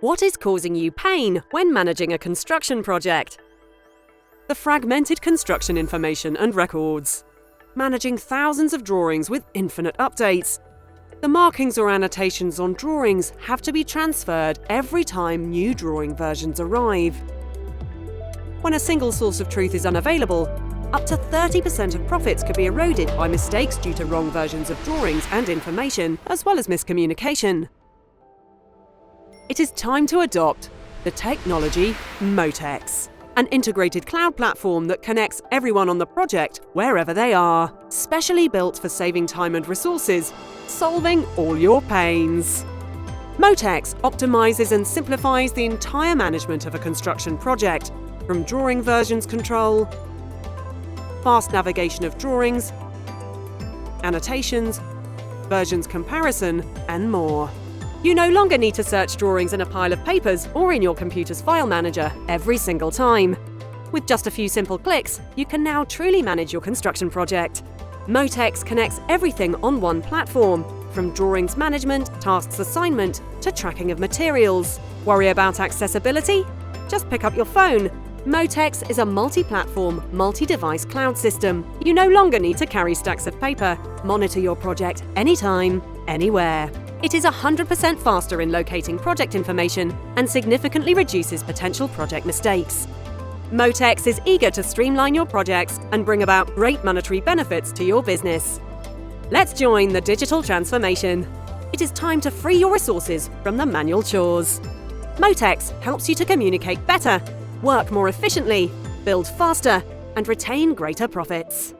What is causing you pain when managing a construction project? The fragmented construction information and records. Managing thousands of drawings with infinite updates. The markings or annotations on drawings have to be transferred every time new drawing versions arrive. When a single source of truth is unavailable, up to 30% of profits could be eroded by mistakes due to wrong versions of drawings and information, as well as miscommunication. It is time to adopt the technology Motex, an integrated cloud platform that connects everyone on the project wherever they are, specially built for saving time and resources, solving all your pains. Motex optimizes and simplifies the entire management of a construction project, from drawing versions control, fast navigation of drawings, annotations, versions comparison, and more. You no longer need to search drawings in a pile of papers or in your computer's file manager every single time. With just a few simple clicks, you can now truly manage your construction project. Motex connects everything on one platform, from drawings management, tasks assignment, to tracking of materials. Worry about accessibility? Just pick up your phone. Motex is a multi-platform, multi-device cloud system. You no longer need to carry stacks of paper. Monitor your project anytime, anywhere. It is 100% faster in locating project information and significantly reduces potential project mistakes. Motex is eager to streamline your projects and bring about great monetary benefits to your business. Let's join the digital transformation. It is time to free your resources from the manual chores. Motex helps you to communicate better, work more efficiently, build faster, and retain greater profits.